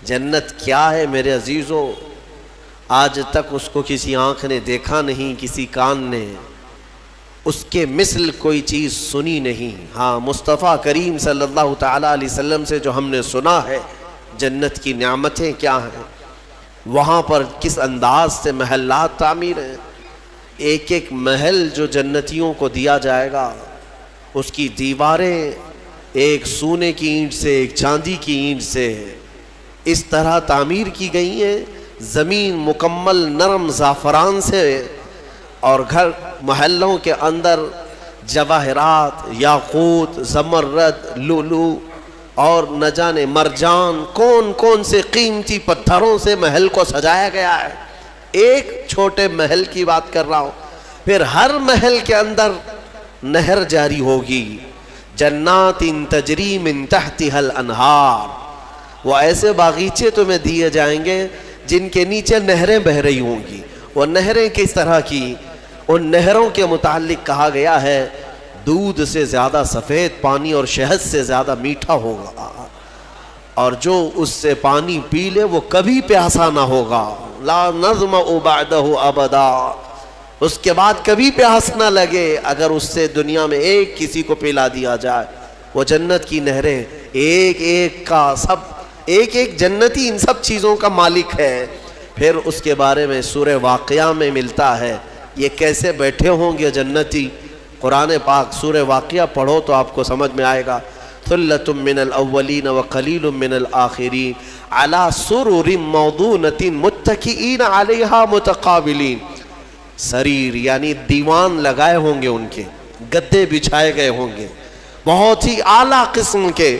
جنت کیا ہے میرے عزیزو؟ آج تک اس کو کسی آنکھ نے دیکھا نہیں، کسی کان نے اس کے مثل کوئی چیز سنی نہیں۔ ہاں، مصطفیٰ کریم صلی اللہ تعالیٰ علیہ وسلم سے جو ہم نے سنا ہے جنت کی نعمتیں کیا ہیں، وہاں پر کس انداز سے محلات تعمیر ہیں، ایک ایک محل جو جنتیوں کو دیا جائے گا اس کی دیواریں ایک سونے کی اینٹ سے، ایک چاندی کی اینٹ سے اس طرح تعمیر کی گئی ہیں، زمین مکمل نرم زعفران سے، اور گھر محلوں کے اندر جواہرات، یاقوت، زمرد، لؤلؤ اور نہ جانے مرجان، کون کون سے قیمتی پتھروں سے محل کو سجایا گیا ہے۔ ایک چھوٹے محل کی بات کر رہا ہوں، پھر ہر محل کے اندر نہر جاری ہوگی، جنات تجری من تحتها الانہار، وہ ایسے باغیچے تمہیں دیے جائیں گے جن کے نیچے نہریں بہ رہی ہوں گی۔ وہ نہریں کس طرح کی؟ ان نہروں کے متعلق کہا گیا ہے دودھ سے زیادہ سفید پانی اور شہد سے زیادہ میٹھا ہوگا، اور جو اس سے پانی پی لے وہ کبھی پیاسا نہ ہوگا، لا نظمأ بعدہ ابدا، اس کے بعد کبھی پیاس نہ لگے اگر اس سے دنیا میں ایک کسی کو پلا دیا جائے۔ وہ جنت کی نہریں ایک ایک کا سب، ایک ایک جنتی ان سب چیزوں کا مالک ہے۔ پھر اس کے بارے میں سورہ واقعہ میں ملتا ہے یہ کیسے بیٹھے ہوں گے جنتی۔ قرآن پاک سورہ واقعہ پڑھو تو آپ کو سمجھ میں آئے گا۔ ثلۃ من الاولین وقلیل من الآخرین علی سرر موضونۃ متکئین علیہا متقابلین، سریر یعنی دیوان لگائے ہوں گے، ان کے گدے بچھائے گئے ہوں گے بہت ہی اعلیٰ قسم کے،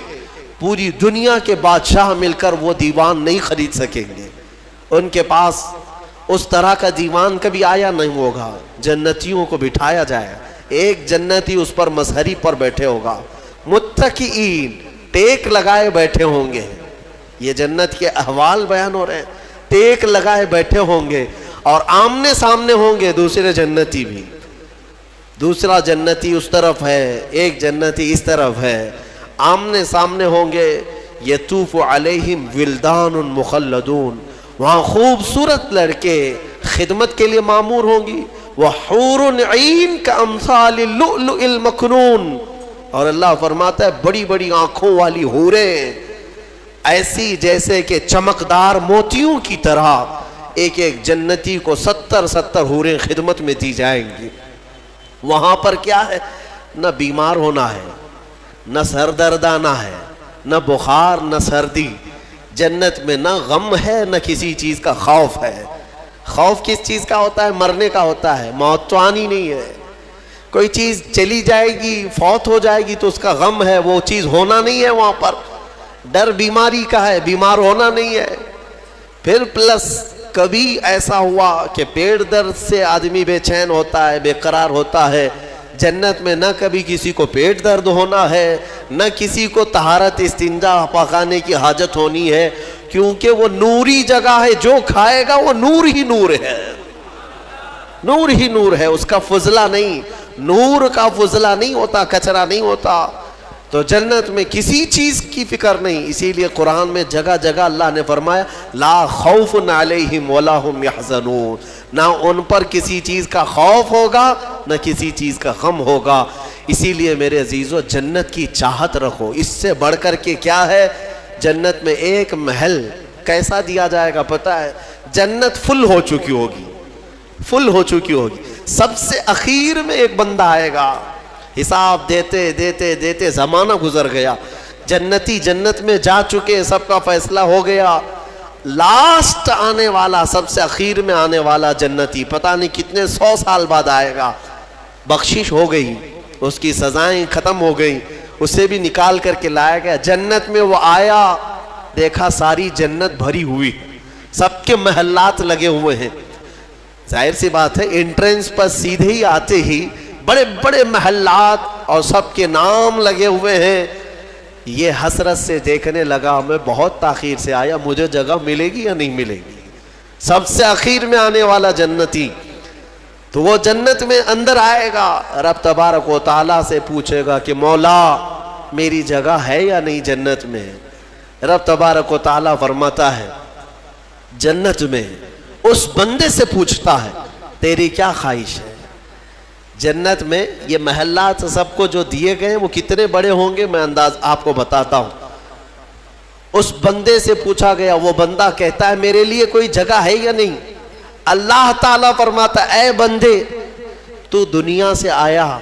پوری دنیا کے بادشاہ مل کر وہ دیوان نہیں خرید سکیں گے، ان کے پاس اس طرح کا دیوان کبھی آیا نہیں ہوگا۔ جنتیوں کو بٹھایا جائے، ایک جنتی اس پر مظہری پر بیٹھے ہوگا، متکئین ٹیک لگائے بیٹھے ہوں گے۔ یہ جنت کے احوال بیان ہو رہے ہیں، ٹیک لگائے بیٹھے ہوں گے، اور آمنے سامنے ہوں گے دوسرے جنتی بھی، دوسرا جنتی اس طرف ہے، ایک جنتی اس طرف ہے، آمنے سامنے ہوں گے۔ یطوف علیہم ولدان مخلدون، وہاں خوبصورت لڑکے خدمت کے لیے مامور ہوں گی، وحور عین کامثال اللؤلؤ المکنون، اور اللہ فرماتا ہے بڑی بڑی آنکھوں والی حوریں ایسی جیسے کہ چمکدار موتیوں کی طرح، ایک ایک جنتی کو 70 حوریں خدمت میں دی جائیں گی۔ وہاں پر کیا ہے؟ نہ بیمار ہونا ہے، نہ سر درد آنا ہے، نہ بخار نہ سردی۔ جنت میں نہ غم ہے نہ کسی چیز کا خوف ہے۔ خوف کس چیز کا ہوتا ہے؟ مرنے کا ہوتا ہے، موت تو آنی نہیں ہے۔ کوئی چیز چلی جائے گی، فوت ہو جائے گی تو اس کا غم ہے، وہ چیز ہونا نہیں ہے وہاں پر۔ ڈر بیماری کا ہے، بیمار ہونا نہیں ہے۔ پھر پلس کبھی ایسا ہوا کہ پیٹ درد سے آدمی بے چین ہوتا ہے، بے قرار ہوتا ہے، جنت میں نہ کبھی کسی کو پیٹ درد ہونا ہے، نہ کسی کو طہارت استنجا پاخانے کی حاجت ہونی ہے، کیونکہ وہ نوری جگہ ہے، جو کھائے گا وہ نور ہی نور ہے، نور ہی نور ہے، اس کا فضلہ نہیں، نور کا فضلہ نہیں ہوتا، کچرا نہیں ہوتا۔ تو جنت میں کسی چیز کی فکر نہیں، اسی لیے قرآن میں جگہ جگہ اللہ نے فرمایا لا خوف علیہم ولا هم یحزنون، نہ ان پر کسی چیز کا خوف ہوگا نہ کسی چیز کا غم ہوگا۔ اسی لیے میرے عزیزو جنت کی چاہت رکھو، اس سے بڑھ کر کے کیا ہے؟ جنت میں ایک محل کیسا دیا جائے گا پتہ ہے؟ جنت فل ہو چکی ہوگی، فل ہو چکی ہوگی، سب سے اخیر میں ایک بندہ آئے گا، حساب دیتے دیتے دیتے زمانہ گزر گیا، جنتی جنت میں جا چکے، سب کا فیصلہ ہو گیا، لاسٹ آنے والا، سب سے اخیر میں آنے والا جنتی پتہ نہیں کتنے 100 سال بعد آئے گا، بخشش ہو گئی، اس کی سزائیں ختم ہو گئی، اسے بھی نکال کر کے لایا گیا جنت میں۔ وہ آیا، دیکھا ساری جنت بھری ہوئی، سب کے محلات لگے ہوئے ہیں، ظاہر سی بات ہے انٹرنس پر سیدھے ہی آتے ہی بڑے بڑے محلات اور سب کے نام لگے ہوئے ہیں۔ یہ حسرت سے دیکھنے لگا، میں بہت تاخیر سے آیا، مجھے جگہ ملے گی یا نہیں ملے گی؟ سب سے اخیر میں آنے والا جنتی، تو وہ جنت میں اندر آئے گا، رب تبارک و تعالیٰ سے پوچھے گا کہ مولا میری جگہ ہے یا نہیں جنت میں؟ رب تبارک و تعالیٰ فرماتا ہے جنت میں اس بندے سے پوچھتا ہے تیری کیا خواہش ہے. جنت میں یہ محلات سب کو جو دیے گئے وہ کتنے بڑے ہوں گے میں انداز آپ کو بتاتا ہوں. اس بندے سے پوچھا گیا, وہ بندہ کہتا ہے میرے لیے کوئی جگہ ہے یا نہیں. اللہ تعالیٰ فرماتا ہے اے بندے تو دنیا سے آیا,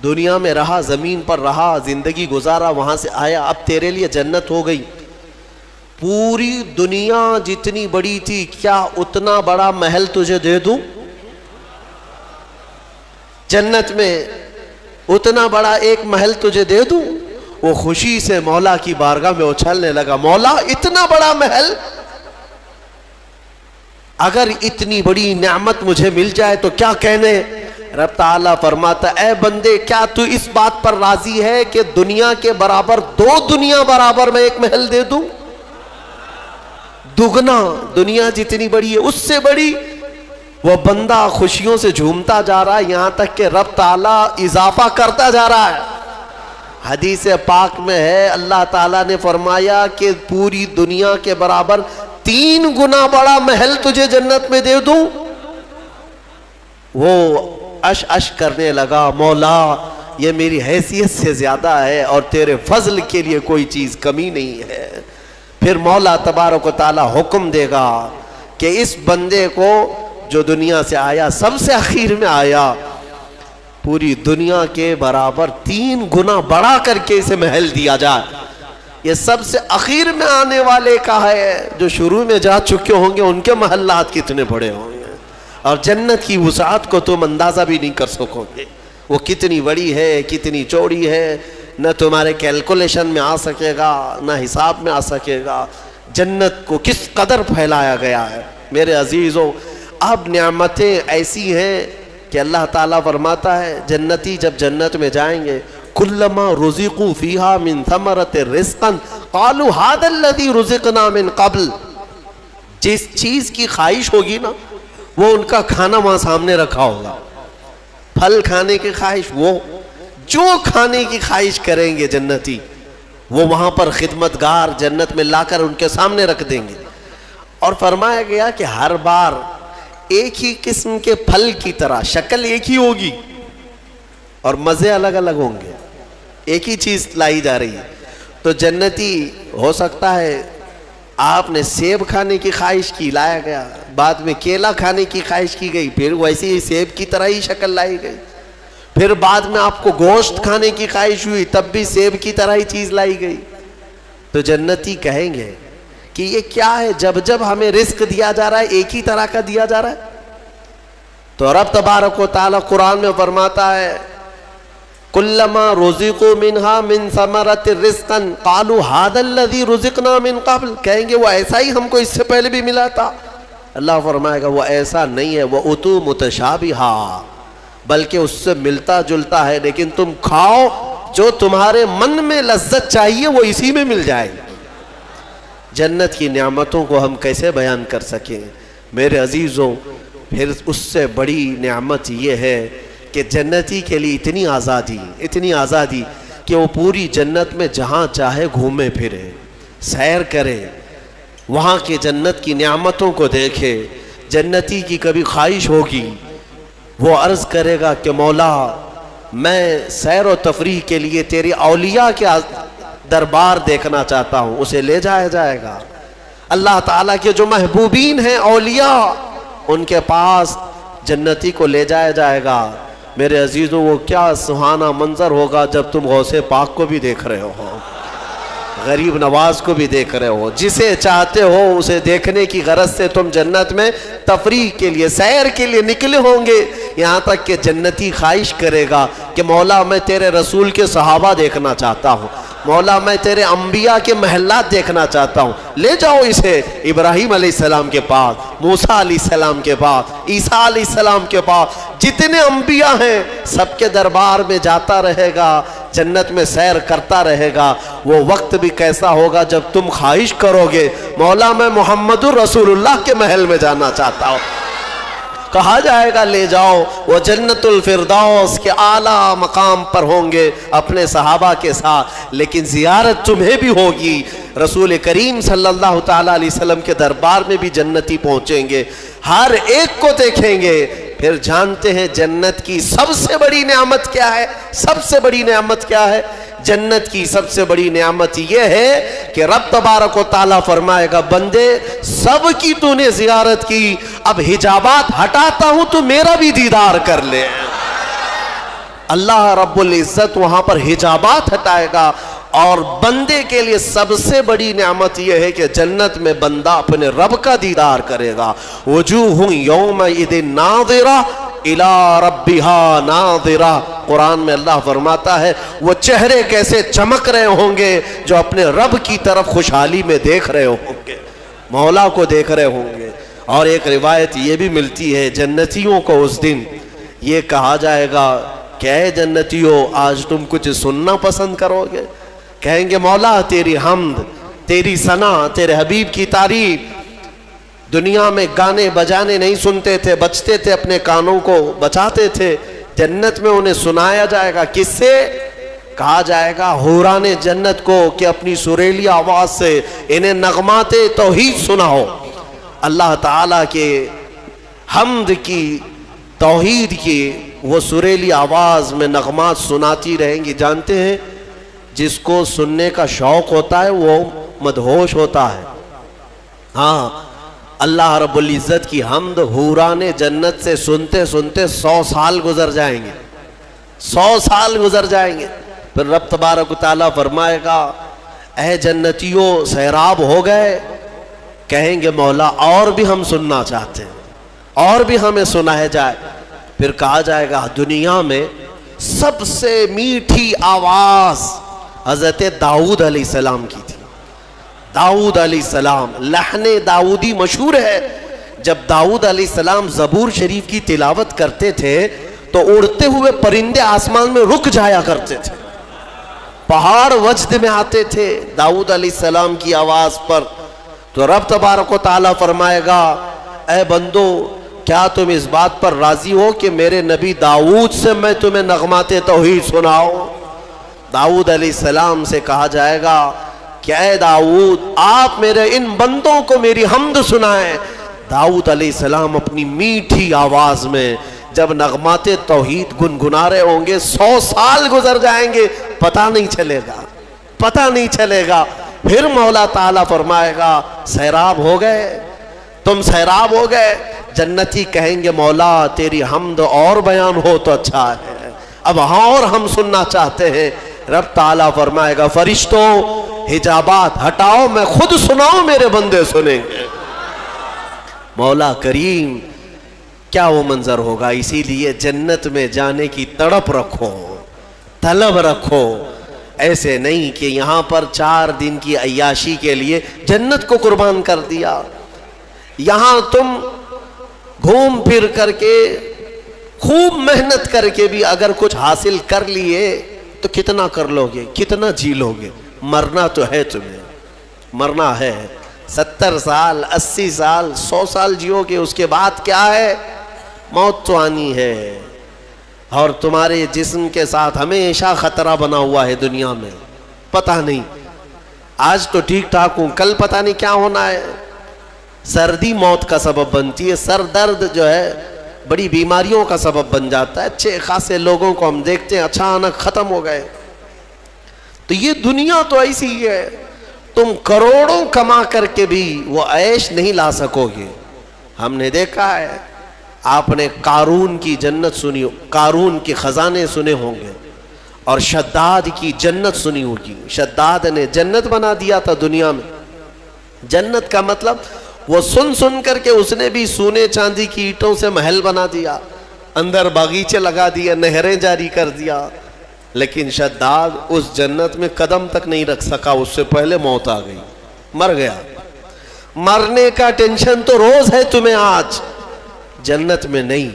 دنیا میں رہا, زمین پر رہا, زندگی گزارا, وہاں سے آیا, اب تیرے لیے جنت ہو گئی. پوری دنیا جتنی بڑی تھی کیا اتنا بڑا محل تجھے دے دوں؟ جنت میں اتنا بڑا ایک محل تجھے دے دوں؟ وہ خوشی سے مولا کی بارگاہ میں اچھلنے لگا, مولا اتنا بڑا محل, اگر اتنی بڑی نعمت مجھے مل جائے تو کیا کہنے. رب تعالیٰ فرماتا اے بندے کیا تو اس بات پر راضی ہے کہ دنیا کے برابر 2 دنیا برابر میں ایک محل دے دوں؟ دگنا, دنیا جتنی بڑی ہے اس سے بڑی. وہ بندہ خوشیوں سے جھومتا جا رہا ہے یہاں تک کہ رب تعالیٰ اضافہ کرتا جا رہا ہے. حدیث پاک میں ہے اللہ تعالیٰ نے فرمایا کہ پوری دنیا کے برابر 3 گنا بڑا محل تجھے جنت میں دے دوں. وہ اش کرنے لگا, مولا یہ میری حیثیت سے زیادہ ہے اور تیرے فضل کے لیے کوئی چیز کمی نہیں ہے. پھر مولا تبارک و تعالیٰ حکم دے گا کہ اس بندے کو جو دنیا سے آیا سب سے اخیر میں آیا, پوری دنیا کے برابر 3 گنا بڑا کر کے اسے محل دیا جائے. یہ سب سے اخیر میں آنے والے کا ہے, جو شروع میں جا چکے ہوں گے ان کے محلات کتنے بڑے ہوں گے, اور جنت کی وسعت کو تم اندازہ بھی نہیں کر سکو گے. وہ کتنی بڑی ہے, کتنی چوڑی ہے, نہ تمہارے کیلکولیشن میں آ سکے گا, نہ حساب میں آ سکے گا. جنت کو کس قدر پھیلایا گیا ہے میرے عزیزوں. اب نعمتیں ایسی ہیں کہ اللہ تعالیٰ فرماتا ہے جنتی جب جنت میں جائیں گے کلما رزقوا فیہا من ثمرۃ رزقا قالوا ھذا الذی رزقنا من قبل. جس چیز کی خواہش ہوگی نا وہ ان کا کھانا وہاں سامنے رکھا ہوگا. پھل کھانے کی خواہش, وہ جو کھانے کی خواہش کریں گے جنتی وہ وہاں پر خدمتگار جنت میں لا کر ان کے سامنے رکھ دیں گے. اور فرمایا گیا کہ ہر بار ایک ہی قسم کے پھل کی طرح شکل ایک ہی ہوگی اور مزے الگ الگ ہوں گے, ایک ہی چیز لائی جا رہی ہے. تو جنتی ہو سکتا ہے آپ نے سیب کھانے کی خواہش کی, لایا گیا, بعد میں کیلا کھانے کی خواہش کی گئی, پھر ویسے ہی سیب کی طرح ہی شکل لائی گئی, پھر بعد میں آپ کو گوشت کھانے کی خواہش ہوئی تب بھی سیب کی طرح ہی چیز لائی گئی. تو جنتی کہیں گے کہ یہ کیا ہے, جب جب ہمیں رزق دیا جا رہا ہے ایک ہی طرح کا دیا جا رہا ہے. تو رب تبارک و تعالیٰ قرآن میں فرماتا ہے کلما رزقوا منہا من ثمرۃ رزقا قالوا ھذا الذی رزقنا من قبل. کہیں گے وہ ایسا ہی ہم کو اس سے پہلے بھی ملا تھا. اللہ فرمائے گا وہ ایسا نہیں ہے, وہ اتو متشابہا, بلکہ اس سے ملتا جلتا ہے, لیکن تم کھاؤ جو تمہارے من میں لذت چاہیے وہ اسی میں مل جائے گی. جنت کی نعمتوں کو ہم کیسے بیان کر سکیں میرے عزیزوں. پھر اس سے بڑی نعمت یہ ہے کہ جنتی کے لیے اتنی آزادی کہ وہ پوری جنت میں جہاں چاہے گھومے پھرے, سیر کرے, وہاں کے جنت کی نعمتوں کو دیکھے. جنتی کی کبھی خواہش ہوگی وہ عرض کرے گا کہ مولا میں سیر و تفریح کے لیے تیری اولیاء کے دربار دیکھنا چاہتا ہوں, اسے لے جایا جائے گا. اللہ تعالیٰ کے جو محبوبین ہیں اولیاء ان کے پاس جنتی کو لے جایا جائے گا. میرے عزیزوں وہ کیا سہانا منظر ہوگا جب تم غوث پاک کو بھی دیکھ رہے ہو, غریب نواز کو بھی دیکھ رہے ہو, جسے چاہتے ہو اسے دیکھنے کی غرض سے تم جنت میں تفریح کے لیے سیر کے لیے نکلے ہوں گے. یہاں تک کہ جنتی خواہش کرے گا کہ مولا میں تیرے رسول کے صحابہ دیکھنا چاہتا ہوں, مولا میں تیرے انبیاء کے محلات دیکھنا چاہتا ہوں, لے جاؤ اسے ابراہیم علیہ السلام کے پاس, موسیٰ علیہ السلام کے پاس, عیسیٰ علیہ السلام کے پاس, جتنے انبیاء ہیں سب کے دربار میں جاتا رہے گا, جنت میں سیر کرتا رہے گا. وہ وقت بھی کیسا ہوگا جب تم خواہش کرو گے مولا میں محمد الرسول اللہ کے محل میں جانا چاہتا ہوں. کہا جائے گا لے جاؤ، وہ جنت الفردوس کے اعلیٰ مقام پر ہوں گے اپنے صحابہ کے ساتھ، لیکن زیارت تمہیں بھی ہوگی۔ رسول کریم صلی اللہ تعالیٰ علیہ وسلم کے دربار میں بھی جنتی پہنچیں گے، ہر ایک کو دیکھیں گے، پھر جانتے ہیں جنت کی سب سے بڑی نعمت کیا ہے؟ سب سے بڑی نعمت کیا ہے؟ جنت کی سب سے بڑی نعمت یہ ہے کہ رب تبارک و تعالیٰ فرمائے گا بندے سب کی تو نے زیارت کی، اب حجابات ہٹاتا ہوں تو میرا بھی دیدار کر لے۔ اللہ رب العزت وہاں پر حجابات ہٹائے گا، اور بندے کے لیے سب سے بڑی نعمت یہ ہے کہ جنت میں بندہ اپنے رب کا دیدار کرے گا۔ وجوہ یومئذ ناظرہ الی ربہا ناظرہ، قرآن میں اللہ فرماتا ہے وہ چہرے کیسے چمک رہے ہوں گے جو اپنے رب کی طرف خوشحالی میں دیکھ رہے ہوں گے، مولا کو دیکھ رہے ہوں گے۔ اور ایک روایت یہ بھی ملتی ہے جنتیوں کو اس دن یہ کہا جائے گا کہ اے جنتیوں آج تم کچھ سننا پسند کرو گے؟ کہیں گے مولا تیری حمد، تیری ثنا، تیرے حبیب کی تعریف۔ دنیا میں گانے بجانے نہیں سنتے تھے، بچتے تھے، اپنے کانوں کو بچاتے تھے، جنت میں انہیں سنایا جائے گا۔ کس سے؟ کہا جائے گا حوران جنت کو کہ اپنی سریلی آواز سے انہیں نغمات توحید سناؤ، اللہ تعالیٰ کے حمد کی، توحید کی وہ سریلی آواز میں نغمات سناتی رہیں گی۔ جانتے ہیں جس کو سننے کا شوق ہوتا ہے وہ مدہوش ہوتا ہے۔ ہاں اللہ رب العزت کی حمد حوران جنت سے سنتے سنتے 100 سال گزر جائیں گے، 100 سال گزر جائیں گے۔ پھر رب تبارک و تعالیٰ فرمائے گا اے جنتیوں سیراب ہو گئے؟ کہیں گے مولا اور بھی ہم سننا چاہتے ہیں، اور بھی ہمیں سنایا جائے۔ پھر کہا جائے گا دنیا میں سب سے میٹھی آواز حضرت داؤد علیہ السلام کی تھی۔ داؤد علیہ السلام، لحن داؤدی مشہور ہے۔ جب داؤد علیہ السلام زبور شریف کی تلاوت کرتے تھے تو اڑتے ہوئے پرندے آسمان میں رک جایا کرتے تھے، پہاڑ وجد میں آتے تھے داؤد علیہ السلام کی آواز پر۔ تو رب تبارک و تعالیٰ فرمائے گا اے بندو کیا تم اس بات پر راضی ہو کہ میرے نبی داؤد سے میں تمہیں نغمات توحید سناؤں؟ داؤد علیہ السلام سے کہا جائے گا کہ اے داؤد آپ میرے ان بندوں کو میری حمد سنائیں۔ داؤد علیہ السلام اپنی میٹھی آواز میں جب نغمات توحید گنگنا رہے ہوں گے 100 سال گزر جائیں گے، پتہ نہیں چلے گا، پتہ نہیں چلے گا۔ پھر مولا تعالیٰ فرمائے گا سیراب ہو گئے، تم سیراب ہو گئے؟ جنتی کہیں گے مولا تیری حمد اور بیان ہو تو اچھا ہے، اب اور ہم سننا چاہتے ہیں۔ رب تعالیٰ فرمائے گا فرشتوں حجابات ہٹاؤ، میں خود سناؤں میرے بندے سنیں گے۔ مولا کریم کیا وہ منظر ہوگا۔ اسی لیے جنت میں جانے کی تڑپ رکھو، طلب رکھو، ایسے نہیں کہ یہاں پر 4 دن کی عیاشی کے لیے جنت کو قربان کر دیا۔ یہاں تم گھوم پھر کر کے خوب محنت کر کے بھی اگر کچھ حاصل کر لیے تو کتنا کر لو گے، کتنا جی لو گے؟ مرنا تو ہے، تمہیں مرنا ہے۔ 70 سال 80 سال 100 سال جیو گے، اس کے بعد کیا ہے؟ موت تو آنی ہے۔ اور تمہارے جسم کے ساتھ ہمیشہ خطرہ بنا ہوا ہے دنیا میں، پتہ نہیں آج تو ٹھیک ٹھاک ہوں، کل پتہ نہیں کیا ہونا ہے۔ سردی موت کا سبب بنتی ہے، سر درد جو ہے بڑی بیماریوں کا سبب بن جاتا ہے۔ اچھے خاصے لوگوں کو ہم دیکھتے ہیں اچانک ختم ہو گئے۔ تو یہ دنیا تو ایسی ہی ہے، تم کروڑوں کما کر کے بھی وہ عیش نہیں لا سکو گے۔ ہم نے دیکھا ہے، آپ نے قارون کی جنت سنی، قارون کے خزانے سنے ہوں گے، اور شداد کی جنت سنی ہوگی۔ شداد نے جنت بنا دیا تھا دنیا میں۔ جنت کا مطلب وہ سن سن کر کے اس نے بھی سونے چاندی کی اینٹوں سے محل بنا دیا، اندر باغیچے لگا دیا، نہریں جاری کر دیا، لیکن شداد اس جنت میں قدم تک نہیں رکھ سکا، اس سے پہلے موت آ گئی، مر گیا۔ مرنے کا ٹینشن تو روز ہے تمہیں آج، جنت میں نہیں۔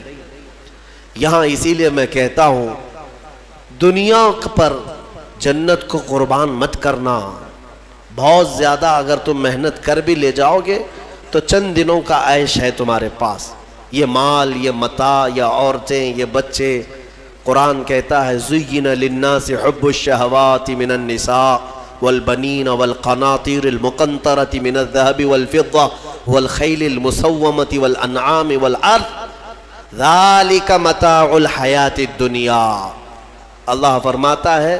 یہاں اسی لیے میں کہتا ہوں دنیا پر جنت کو قربان مت کرنا۔ بہت زیادہ اگر تم محنت کر بھی لے جاؤ گے تو چند دنوں کا عیش ہے تمہارے پاس، یہ مال، یہ متاع، یہ عورتیں، یہ بچے. قرآن کہتا ہے زُيِّنَ لِلنَّاسِ حُبُّ الشَّهَوَاتِ مِنَ النِّسَاءِ والبنين والقناطير المقنطرة من الذهب والفضة والخيل المسومة والأنعام والحرث ذلك متاع الحياة الدنيا. اللہ فرماتا ہے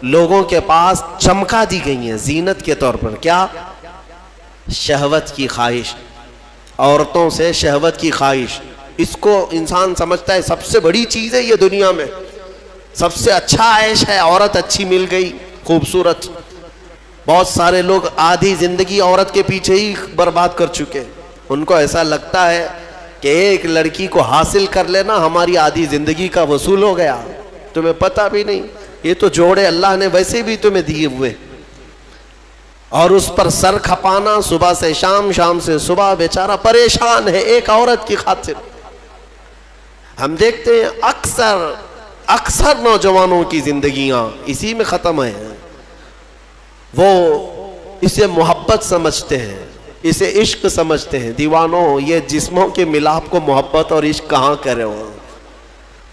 لوگوں کے پاس چمکا دی گئی ہیں زینت کے طور پر. کیا؟ شہوت کی خواہش، عورتوں سے شہوت کی خواہش. اس کو انسان سمجھتا ہے سب سے بڑی چیز ہے یہ دنیا میں، سب سے اچھا عیش ہے، عورت اچھی مل گئی، خوبصورت. بہت سارے لوگ آدھی زندگی عورت کے پیچھے ہی برباد کر چکے. ان کو ایسا لگتا ہے کہ ایک لڑکی کو حاصل کر لینا ہماری آدھی زندگی کا وصول ہو گیا. تمہیں پتہ بھی نہیں یہ تو جوڑے اللہ نے ویسے بھی تمہیں دیے ہوئے، اور اس پر سر کھپانا صبح سے شام، شام سے صبح. بیچارہ پریشان ہے ایک عورت کی خاطر. ہم دیکھتے ہیں اکثر نوجوانوں کی زندگیاں اسی میں ختم ہیں. وہ اسے محبت سمجھتے ہیں، اسے عشق سمجھتے ہیں. دیوانوں، یہ جسموں کے ملاپ کو محبت اور عشق کہاں کرے ہو؟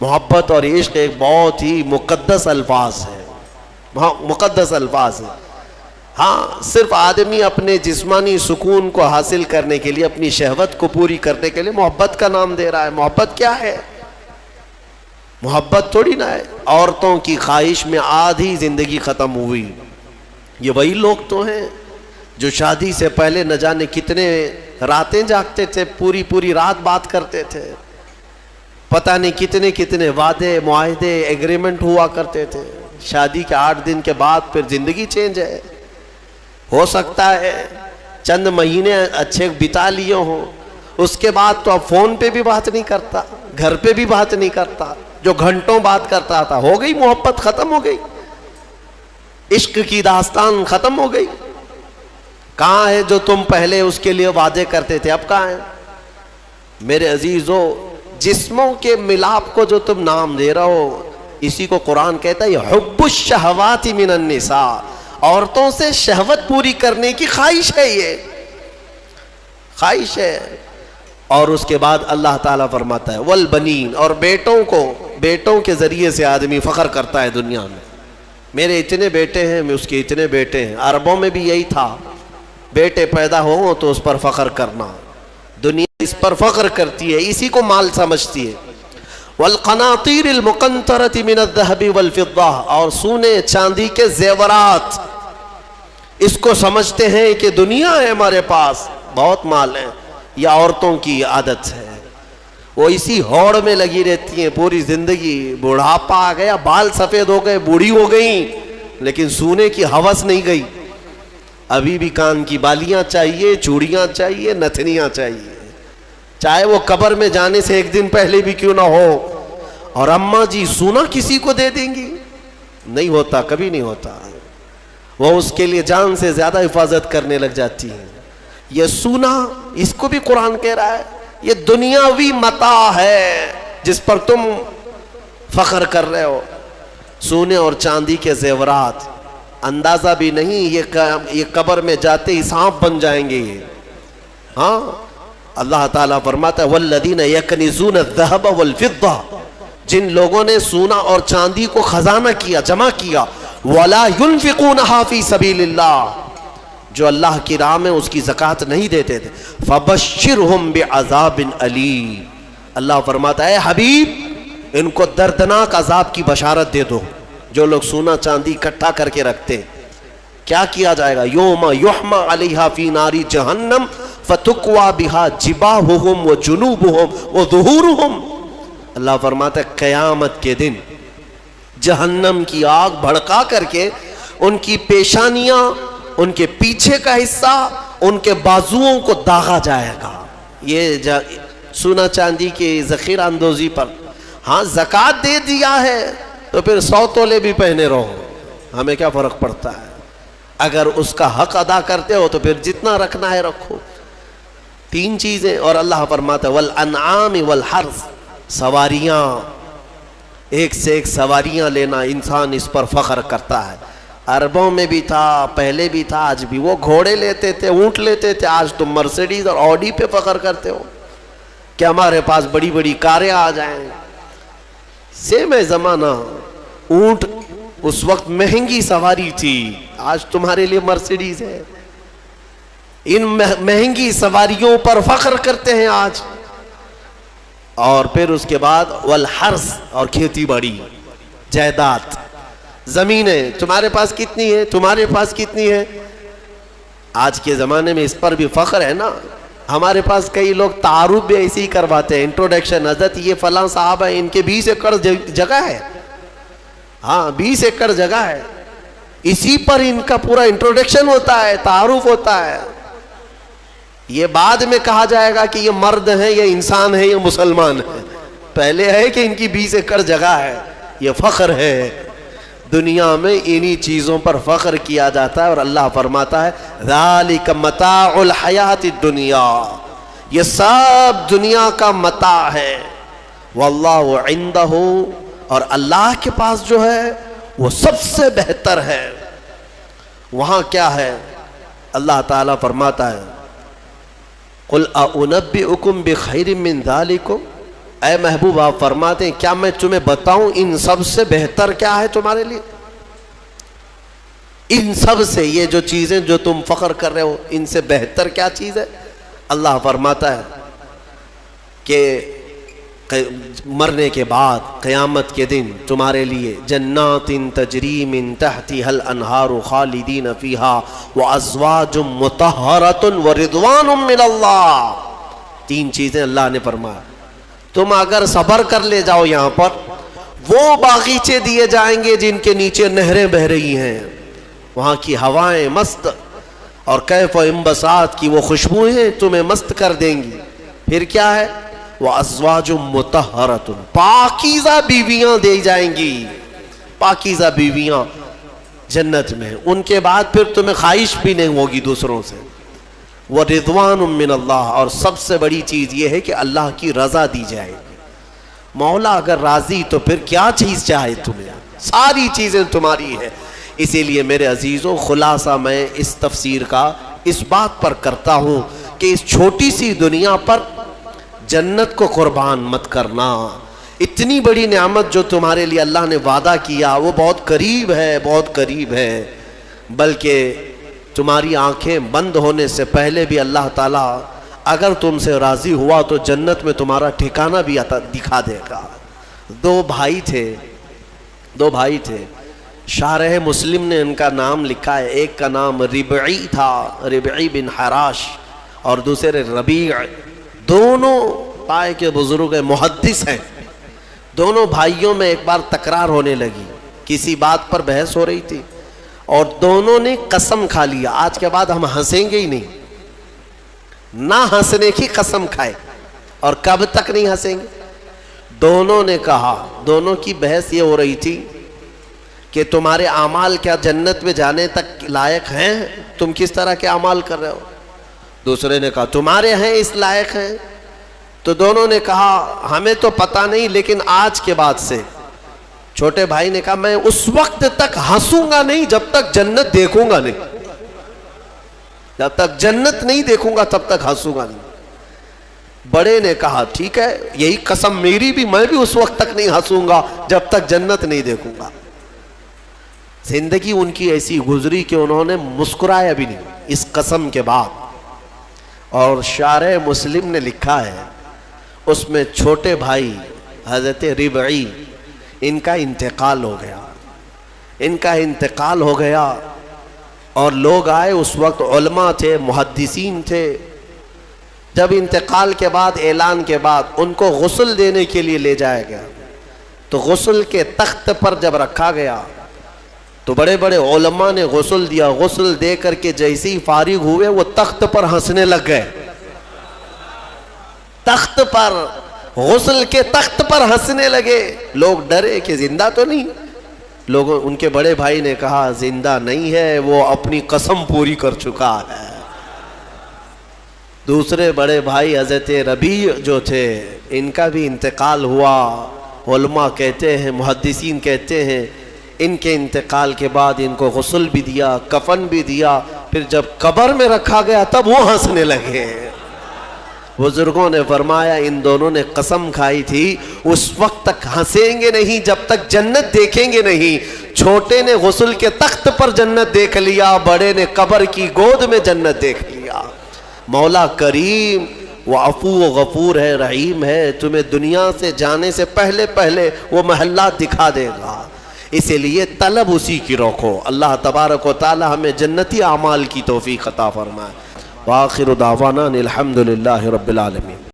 محبت اور عشق ایک بہت ہی مقدس الفاظ ہے، مقدس الفاظ ہے. ہاں، صرف آدمی اپنے جسمانی سکون کو حاصل کرنے کے لیے، اپنی شہوت کو پوری کرنے کے لیے محبت کا نام دے رہا ہے. محبت کیا ہے؟ محبت تھوڑی نہ ہے. عورتوں کی خواہش میں آدھی زندگی ختم ہوئی. یہ وہی لوگ تو ہیں جو شادی سے پہلے نہ جانے کتنے راتیں جاگتے تھے، پوری رات بات کرتے تھے، پتہ نہیں کتنے وعدے، معاہدے، ایگریمنٹ ہوا کرتے تھے. شادی کے 8 دن کے بعد پھر زندگی چینج ہے. ہو سکتا ہے چند مہینے اچھے بتا لیے ہوں، اس کے بعد تو اب فون پہ بھی بات نہیں کرتا، گھر پہ بھی بات نہیں کرتا. جو گھنٹوں بات کرتا تھا، ہو گئی محبت، ختم ہو گئی، عشق کی داستان ختم ہو گئی. کہاں ہے جو تم پہلے اس کے لیے وعدے کرتے تھے، اب کہاں ہے؟ میرے عزیزو، جسموں کے ملاپ کو جو تم نام دے رہے ہو، اسی کو قرآن کہتا ہے یہ حب الشہوات من النساء. عورتوں سے شہوت پوری کرنے کی خواہش ہے، یہ خواہش ہے. اور اس کے بعد اللہ تعالیٰ فرماتا ہے والبنین، اور بیٹوں کے ذریعے سے آدمی فخر کرتا ہے دنیا میں. میرے اتنے بیٹے ہیں، میں اس کے اتنے بیٹے ہیں. عربوں میں بھی یہی تھا، بیٹے پیدا ہو تو اس پر فخر کرنا. دنیا اس پر فخر کرتی ہے، اسی کو مال سمجھتی ہے. والقناطیر المقنطرۃ من الذهب والفضہ، اور سونے چاندی کے زیورات، اس کو سمجھتے ہیں کہ دنیا ہے ہمارے پاس، بہت مال ہے. یہ عورتوں کی عادت ہے، وہ اسی ہوڑ میں لگی رہتی ہیں پوری زندگی. بڑھاپا آ گیا، بال سفید ہو گئے، بوڑھی ہو گئیں، لیکن سونے کی ہوس نہیں گئی. ابھی بھی کان کی بالیاں چاہیے، چوڑیاں چاہیے، نتھنیاں چاہیے، چاہے وہ قبر میں جانے سے 1 دن پہلے بھی کیوں نہ ہو. اور اماں جی سونا کسی کو دے دیں گی؟ نہیں ہوتا، کبھی نہیں ہوتا. وہ اس کے لیے جان سے زیادہ حفاظت کرنے لگ جاتی ہیں. یہ سونا، اس کو بھی قرآن کہہ رہا ہے یہ دنیاوی متاع ہے جس پر تم فخر کر رہے ہو. سونے اور چاندی کے زیورات، اندازہ بھی نہیں یہ قبر میں جاتے ہی سانپ بن جائیں گے. ہاں، اللہ تعالیٰ فرماتا ہے والذین یکنزون الذہب والفضہ، جن لوگوں نے سونا اور چاندی کو خزانہ کیا، جمع کیا، ولا ينفقونها فی سبیل اللہ، جو اللہ کی راہ میں اس کی زکوٰۃ نہیں دیتے تھے، فبشرہم بعذاب علیم. اللہ فرماتا ہے حبیب ان کو دردناک عذاب کی بشارت دے دو. جو لوگ سونا چاندی اکٹھا کر کے رکھتے، کیا کیا جائے گا؟ یوم یحمى علیہا فی نار جہنم فتکوی بہا جباہہم وجنوبہم وظہورہم. اللہ فرماتا ہے قیامت کے دن جہنم کی آگ بھڑکا کر کے ان کی پیشانیاں، ان کے پیچھے کا حصہ، ان کے بازوؤں کو داغا جائے گا. یہ سونا چاندی کی ذخیرہ اندوزی پر. ہاں، زکوٰۃ دے دیا ہے تو پھر 100 تولے بھی پہنے رہو، ہمیں کیا فرق پڑتا ہے؟ اگر اس کا حق ادا کرتے ہو تو پھر جتنا رکھنا ہے رکھو. 3 چیزیں. اور اللہ فرماتا ہے والانعام والحرث، سواریاں، ایک سے ایک سواریاں لینا، انسان اس پر فخر کرتا ہے. عربوں میں بھی تھا، پہلے بھی تھا، آج بھی. وہ گھوڑے لیتے تھے، اونٹ لیتے تھے. آج تم مرسیڈیز اور آڈی پہ فخر کرتے ہو. کہ ہمارے پاس بڑی بڑی کاریں آ جائیں. سیم ہے زمانہ. اونٹ اس وقت مہنگی سواری تھی, آج تمہارے لیے مرسیڈیز ہے. ان مہنگی سواریوں پر فخر کرتے ہیں آج. اور پھر اس کے بعد والحرث, اور کھیتی باڑی, جائیداد, زمینیں تمہارے پاس کتنی ہے, تمہارے پاس کتنی ہے. آج کے زمانے میں اس پر بھی فخر ہے نا. ہمارے پاس کئی لوگ تعارف بھی ایسے ہی کرواتے ہیں, انٹروڈکشن, حضرت یہ فلاں صاحب ہے, ان کے 20 ایکڑ جگہ ہے. ہاں 20 ایکڑ جگہ ہے. اسی پر ان کا پورا انٹروڈکشن ہوتا ہے, تعارف ہوتا ہے. یہ بعد میں کہا جائے گا کہ یہ مرد ہیں, یہ انسان ہے, یہ مسلمان ہے. پہلے ہے کہ ان کی 20 ایکڑ جگہ ہے. یہ فخر ہے. دنیا میں انہی چیزوں پر فخر کیا جاتا ہے. اور اللہ فرماتا ہے ذالک متاع الحیات الدنیا, یہ سب دنیا کا متاع ہے. واللہ عندہ, اور اللہ کے پاس جو ہے وہ سب سے بہتر ہے. وہاں کیا ہے؟ اللہ تعالیٰ فرماتا ہے قل اعنبئکم بخیر من ذالکم, اے محبوب آپ فرماتے ہیں کیا میں تمہیں بتاؤں ان سب سے بہتر کیا ہے تمہارے لیے. ان سب سے, یہ جو چیزیں جو تم فخر کر رہے ہو, ان سے بہتر کیا چیز ہے؟ اللہ فرماتا ہے کہ مرنے کے بعد قیامت کے دن تمہارے لیے جنات تجری من تحتها الانہار خالدین فیہا وازواج مطہرۃ ورضوان من اللہ. 3 چیزیں اللہ نے فرمایا. تم اگر صبر کر لے جاؤ یہاں پر, وہ باغیچے دیے جائیں گے جن کے نیچے نہریں بہہ رہی ہیں, وہاں کی ہوائیں مست, اور کیف و انبساط کی وہ خوشبوئیں تمہیں مست کر دیں گی. پھر کیا ہے؟ وَأَزْوَاجٌ مُطَهَّرَةٌ, پاکیزہ بیویاں دی جائیں گی, پاکیزہ بیویاں جنت میں. ان کے بعد پھر تمہیں خواہش بھی نہیں ہوگی دوسروں سے. وَرِضْوَانٌ مِّنَ اللَّهِ, اور سب سے بڑی چیز یہ ہے کہ اللہ کی رضا دی جائے. مولا اگر راضی تو پھر کیا چیز چاہے تمہیں, ساری چیزیں تمہاری ہے. اسی لیے میرے عزیزوں, خلاصہ میں اس تفسیر کا اس بات پر کرتا ہوں کہ اس چھوٹی سی دنیا پر جنت کو قربان مت کرنا. اتنی بڑی نعمت جو تمہارے لیے اللہ نے وعدہ کیا وہ بہت قریب ہے, بہت قریب ہے. بلکہ تمہاری آنکھیں بند ہونے سے پہلے بھی اللہ تعالیٰ اگر تم سے راضی ہوا تو جنت میں تمہارا ٹھکانہ بھی دکھا دے گا. 2 بھائی تھے, شارح مسلم نے ان کا نام لکھا ہے. ایک کا نام ربعی تھا, ربعی بن حراش, اور دوسرے ربیع. دونوں پائے کے بزرگ محدث ہیں. دونوں بھائیوں میں ایک بار تکرار ہونے لگی, کسی بات پر بحث ہو رہی تھی, اور دونوں نے قسم کھا لیا آج کے بعد ہم ہنسیں گے ہی نہیں. نہ ہنسنے کی قسم کھائے. اور کب تک نہیں ہنسیں گے؟ دونوں نے کہا, دونوں کی بحث یہ ہو رہی تھی کہ تمہارے اعمال کیا جنت میں جانے تک لائق ہیں؟ تم کس طرح کے اعمال کر رہے ہو؟ دوسرے نے کہا تمہارے ہیں اس لائق ہیں. تو دونوں نے کہا ہمیں تو پتہ نہیں, لیکن آج کے بعد سے. چھوٹے بھائی نے کہا میں اس وقت تک ہنسوں گا نہیں جب تک جنت دیکھوں گا نہیں, جب تک جنت نہیں دیکھوں گا تب تک ہنسوں گا نہیں. بڑے نے کہا ٹھیک ہے, یہی قسم میری بھی, میں بھی اس وقت تک نہیں ہنسوں گا جب تک جنت نہیں دیکھوں گا. زندگی ان کی ایسی گزری کہ انہوں نے مسکرایا بھی نہیں اس قسم کے بعد. اور شارح مسلم نے لکھا ہے اس میں چھوٹے بھائی حضرت ربعی, ان کا انتقال ہو گیا. ان کا انتقال ہو گیا اور لوگ آئے, اس وقت علماء تھے, محدثین تھے. جب انتقال کے بعد, اعلان کے بعد ان کو غسل دینے کے لیے لے جایا گیا, تو غسل کے تخت پر جب رکھا گیا تو بڑے بڑے علماء نے غسل دیا. غسل دے کر کے جیسے ہی فارغ ہوئے وہ تخت پر ہنسنے لگ گئے. تخت پر, غسل کے تخت پر ہنسنے لگے. لوگ ڈرے کہ زندہ تو نہیں. لوگوں, ان کے بڑے بھائی نے کہا زندہ نہیں ہے, وہ اپنی قسم پوری کر چکا ہے. دوسرے بڑے بھائی حضرت ربیع جو تھے, ان کا بھی انتقال ہوا. علماء کہتے ہیں, محدثین کہتے ہیں ان کے انتقال کے بعد ان کو غسل بھی دیا, کفن بھی دیا. پھر جب قبر میں رکھا گیا تب وہ ہنسنے لگے. بزرگوں نے فرمایا ان دونوں نے قسم کھائی تھی اس وقت تک ہنسیں گے نہیں جب تک جنت دیکھیں گے نہیں۔ چھوٹے نے غسل کے تخت پر جنت دیکھ لیا، بڑے نے قبر کی گود میں جنت دیکھ لیا۔ مولا کریم وہ عفو و غفور ہے، رحیم ہے، تمہیں دنیا سے جانے سے پہلے پہلے وہ محلات دکھا دے گا، اسی لیے طلب اسی کی رکھو۔ اللہ تبارک و تعالی ہمیں جنتی اعمال کی توفیق عطا فرمائے۔ وآخر دعوانا الحمدللہ رب العالمین۔